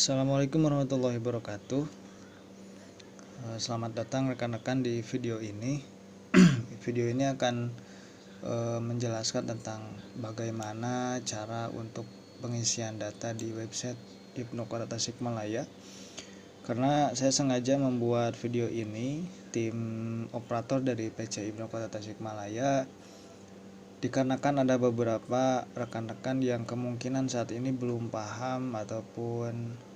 Assalamualaikum warahmatullahi wabarakatuh. Selamat datang rekan-rekan di video ini. Video ini akan menjelaskan tentang bagaimana cara untuk pengisian data di website Ibnu Kota Tasikmalaya. Karena saya sengaja membuat video ini, tim operator dari PC Ibnu Kota Tasikmalaya, dikarenakan ada beberapa rekan-rekan yang kemungkinan saat ini belum paham ataupun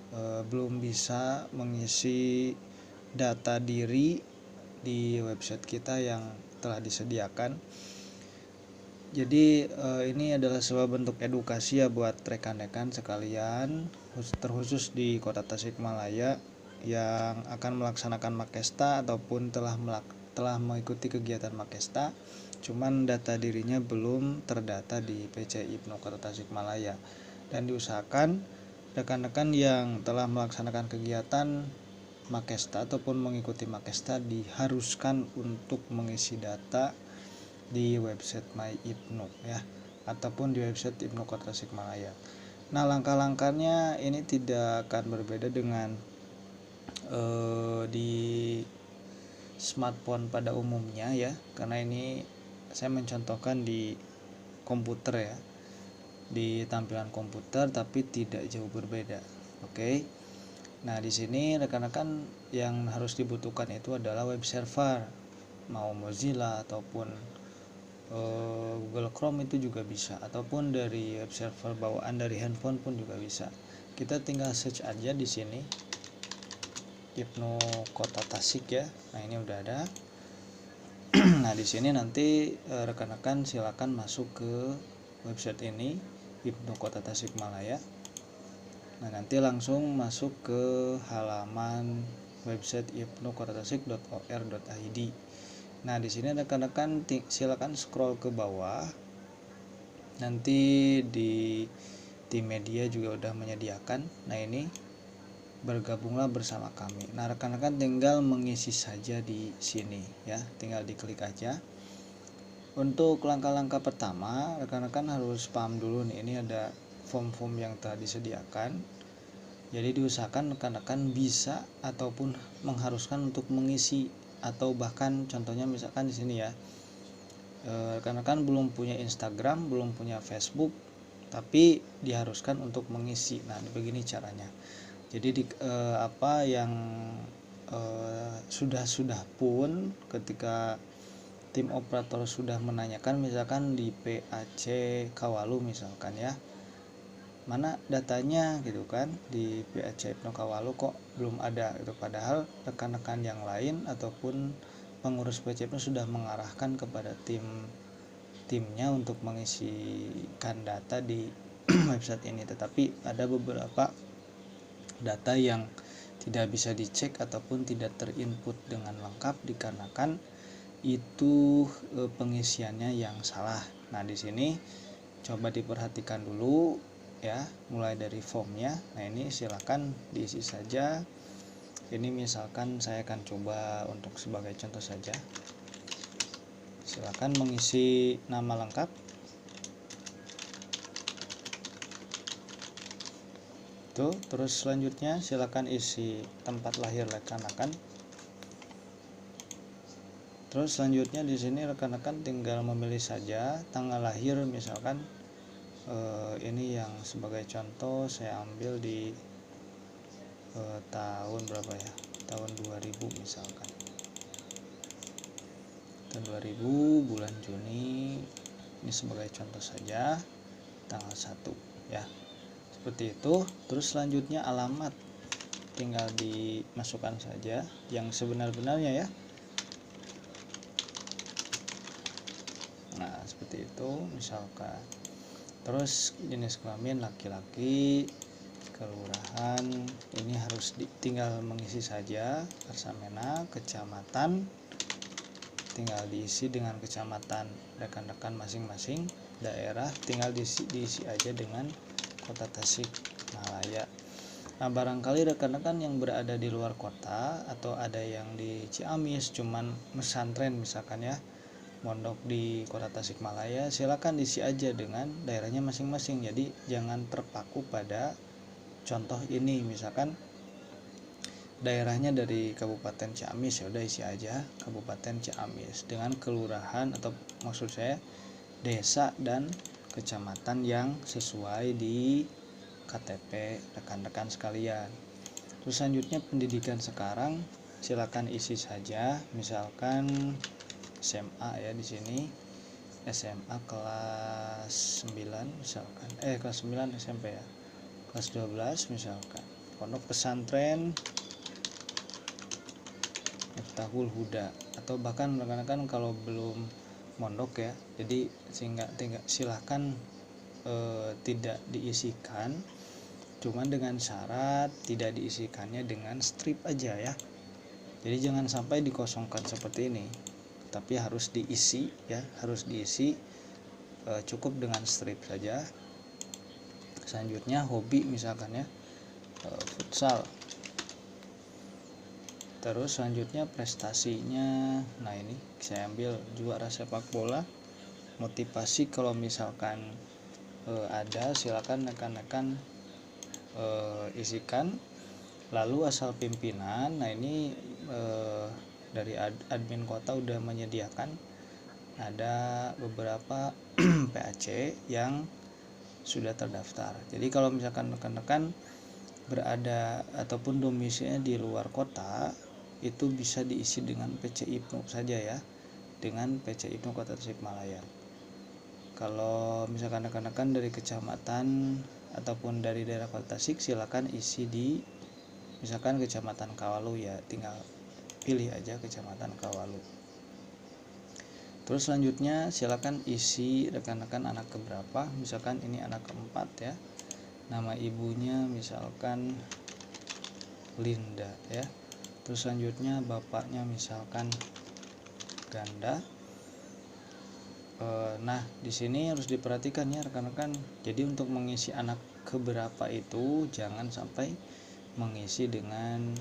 belum bisa mengisi data diri di website kita yang telah disediakan. Jadi ini adalah sebuah bentuk edukasi ya buat rekan-rekan sekalian, terkhusus di Kota Tasikmalaya yang akan melaksanakan Makesta ataupun telah mengikuti kegiatan Makesta, cuman data dirinya belum terdata di PC Ibnu Kota Tasikmalaya. Dan diusahakan rekan-rekan yang telah melaksanakan kegiatan Makesta ataupun mengikuti Makesta diharuskan untuk mengisi data di website My Ibnu ya, ataupun di website Ibnu Kota Tasikmalaya. Nah, langkah-langkahnya ini tidak akan berbeda dengan di smartphone pada umumnya ya, karena ini saya mencontohkan di komputer ya, di tampilan komputer, tapi tidak jauh berbeda. Oke. Nah, di sini rekan-rekan yang harus dibutuhkan itu adalah web server, mau Mozilla ataupun Google Chrome itu juga bisa, ataupun dari web server bawaan dari handphone pun juga bisa. Kita tinggal search aja di sini Ibnu Kota Tasik ya. Nah, ini udah ada. Nah, di sini nanti rekan-rekan silakan masuk ke website ini Ibnu Kota Tasikmalaya. Nah, nanti langsung masuk ke halaman website ibnukotatasik.or.id. Nah, di sini rekan-rekan silakan scroll ke bawah. Nanti di tim media juga udah menyediakan. Nah, ini bergabunglah bersama kami. Nah, rekan-rekan tinggal mengisi saja di sini ya, tinggal diklik aja. Untuk langkah-langkah pertama, rekan-rekan harus paham dulu nih, ini ada form-form yang telah disediakan. Jadi diusahakan rekan-rekan bisa ataupun mengharuskan untuk mengisi, atau bahkan contohnya misalkan di sini ya, rekan-rekan belum punya Instagram, belum punya Facebook, tapi diharuskan untuk mengisi. Nah, begini caranya. Jadi apa yang sudah pun ketika tim operator sudah menanyakan, misalkan di PAC Kawalu misalkan ya, mana datanya gitu kan, di PAC Ibnu Kawalu kok belum ada gitu, padahal rekan-rekan yang lain ataupun pengurus PC Ibnu sudah mengarahkan kepada timnya untuk mengisikan data di website ini, tetapi ada beberapa data yang tidak bisa dicek ataupun tidak terinput dengan lengkap dikarenakan itu pengisiannya yang salah. Nah, di sini coba diperhatikan dulu ya, mulai dari formnya. Nah, ini silakan diisi saja. Ini misalkan saya akan coba untuk sebagai contoh saja. Silakan mengisi nama lengkap. Tuh, terus selanjutnya silakan isi tempat lahir rekan-rekan. Terus selanjutnya di sini rekan-rekan tinggal memilih saja tanggal lahir, misalkan ini yang sebagai contoh saya ambil di tahun berapa ya, tahun 2000 misalkan, tahun 2000 bulan Juni, ini sebagai contoh saja tanggal 1 ya, seperti itu. Terus selanjutnya alamat tinggal dimasukkan saja yang sebenar-benarnya ya. Nah, seperti itu misalkan. Terus jenis kelamin laki-laki, kelurahan, ini harus tinggal mengisi saja. Persamena, kecamatan tinggal diisi dengan kecamatan rekan-rekan masing-masing. Daerah tinggal diisi aja dengan Kota Tasikmalaya. Nah, barangkali rekan-rekan yang berada di luar kota atau ada yang di Ciamis cuman pesantren misalkan ya, mondok di Kota Tasikmalaya, silakan diisi aja dengan daerahnya masing-masing. Jadi jangan terpaku pada contoh ini, misalkan daerahnya dari Kabupaten Ciamis, ya udah isi aja Kabupaten Ciamis dengan kelurahan atau maksud saya desa dan kecamatan yang sesuai di KTP rekan-rekan sekalian. Terus selanjutnya pendidikan sekarang silakan isi saja, misalkan SMA ya, di sini SMA kelas 9 misalkan, kelas 9 SMP ya, kelas 12 misalkan, pondok pesantren Miftahul Huda, atau bahkan rekan-rekan kalau belum mondok ya, jadi sehingga silahkan tidak diisikan, cuman dengan syarat tidak diisikannya dengan strip aja ya. Jadi jangan sampai dikosongkan seperti ini, tapi harus diisi ya, harus diisi, cukup dengan strip saja. Selanjutnya hobi misalkan ya, futsal. Terus selanjutnya prestasinya, nah ini saya ambil juara sepak bola. Motivasi kalau misalkan ada, silakan rekan-rekan isikan. Lalu asal pimpinan, nah ini dari admin kota udah menyediakan ada beberapa PAC yang sudah terdaftar. Jadi kalau misalkan rekan-rekan berada ataupun domisilinya di luar kota, itu bisa diisi dengan PC IPNU saja ya, dengan PC IPNU Kota Tasikmalaya. Kalau misalkan rekan-rekan dari kecamatan ataupun dari daerah Kota Tasik, silakan isi di misalkan Kecamatan Kawalu ya, tinggal pilih aja Kecamatan Kawalu. Terus selanjutnya silakan isi rekan-rekan anak keberapa, misalkan ini anak keempat ya, nama ibunya misalkan Linda ya. Terus selanjutnya bapaknya misalkan ganda. Nah di sini harus diperhatikan ya rekan-rekan. Jadi untuk mengisi anak keberapa itu jangan sampai mengisi dengan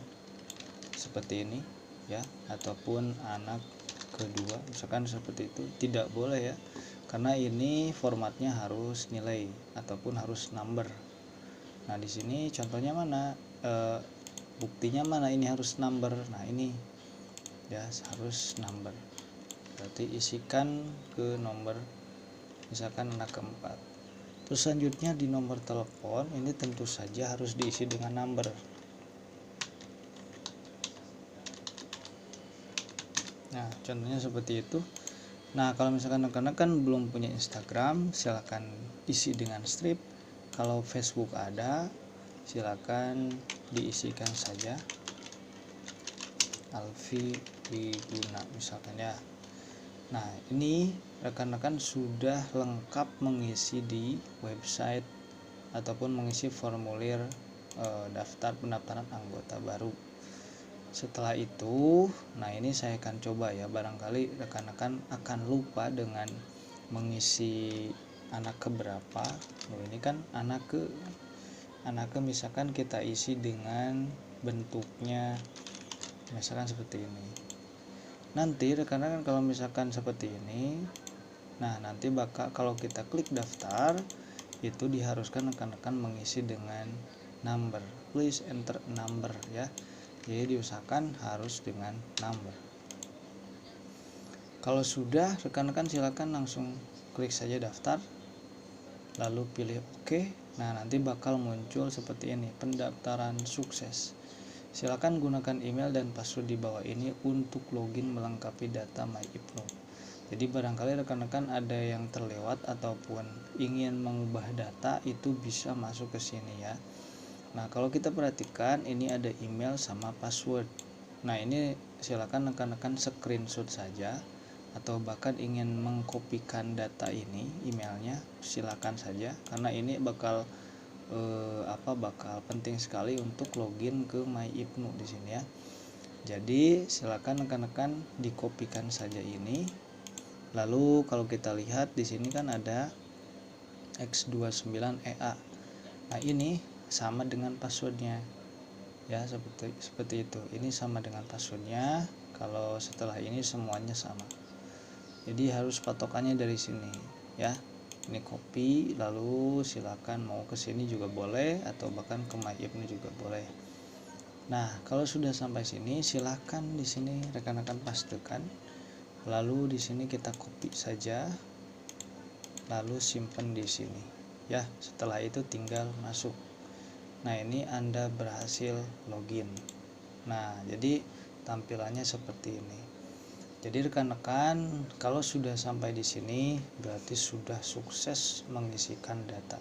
seperti ini ya, ataupun anak kedua misalkan seperti itu, tidak boleh ya, karena ini formatnya harus nilai ataupun harus number. Nah di sini contohnya mana, buktinya mana ini harus number. Nah ini ya harus number, berarti isikan ke nomor misalkan anak keempat. Terus selanjutnya di nomor telepon ini tentu saja harus diisi dengan number. Nah contohnya seperti itu. Nah kalau misalkan rekan-rekan belum punya Instagram, silakan isi dengan strip. Kalau Facebook ada, silakan diisikan saja Alfi Wiguna misalkan ya. Nah ini rekan-rekan sudah lengkap mengisi di website ataupun mengisi formulir daftar pendaftaran anggota baru. Setelah itu, nah ini saya akan coba ya, barangkali rekan-rekan akan lupa dengan mengisi anak keberapa. Ini kan anak ke misalkan kita isi dengan bentuknya misalkan seperti ini. Nanti rekan-rekan kalau misalkan seperti ini, nah nanti bakal kalau kita klik daftar itu diharuskan rekan-rekan mengisi dengan number. Please enter number ya. Jadi diusahakan harus dengan number. Kalau sudah, rekan-rekan silakan langsung klik saja daftar, lalu pilih OK. Nah nanti bakal muncul seperti ini, pendaftaran sukses. Silakan gunakan email dan password di bawah ini untuk login melengkapi data MyIPNU. Jadi barangkali rekan-rekan ada yang terlewat ataupun ingin mengubah data, itu bisa masuk ke sini ya. Nah kalau kita perhatikan ini ada email sama password. Nah ini silakan rekan-rekan screenshot saja, atau bahkan ingin mengkopikan data ini emailnya, silakan saja, karena ini bakal bakal penting sekali untuk login ke MyIPNU di sini ya. Jadi silakan rekan-rekan dikopikan saja ini. Lalu kalau kita lihat di sini kan ada X29EA. Nah ini sama dengan passwordnya ya, seperti itu. Ini sama dengan passwordnya. Kalau setelah ini semuanya sama, jadi harus patokannya dari sini ya. Ini copy, lalu silakan mau ke sini juga boleh atau bahkan ke My Ibnu juga boleh. Nah, kalau sudah sampai sini silakan di sini rekan-rekan pastekan. Lalu di sini kita copy saja. Lalu simpan di sini. Ya, setelah itu tinggal masuk. Nah, ini Anda berhasil login. Nah, jadi tampilannya seperti ini. Jadi rekan-rekan, kalau sudah sampai di sini berarti sudah sukses mengisikan data.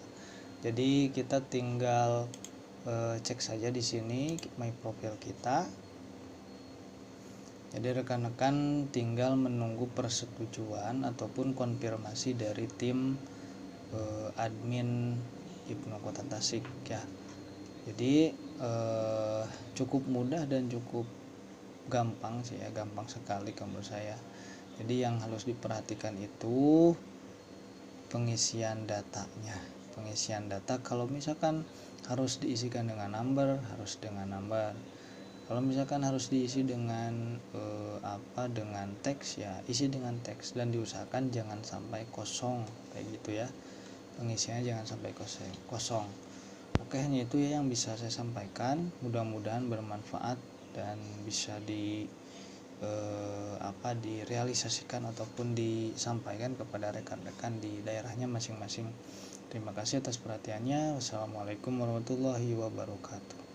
Jadi kita tinggal cek saja di sini my profile kita. Jadi rekan-rekan tinggal menunggu persetujuan ataupun konfirmasi dari tim admin Ibnu Kota Tasik ya. Jadi cukup mudah dan cukup gampang sih ya, gampang sekali menurut saya. Jadi yang harus diperhatikan itu pengisian datanya. Pengisian data kalau misalkan harus diisikan dengan number, harus dengan number. Kalau misalkan harus diisi dengan dengan teks ya, isi dengan teks dan diusahakan jangan sampai kosong kayak gitu ya. Pengisiannya jangan sampai kosong. Oke, hanya itu ya yang bisa saya sampaikan. Mudah-mudahan bermanfaat dan bisa direalisasikan ataupun disampaikan kepada rekan-rekan di daerahnya masing-masing. Terima kasih atas perhatiannya. Wassalamualaikum warahmatullahi wabarakatuh.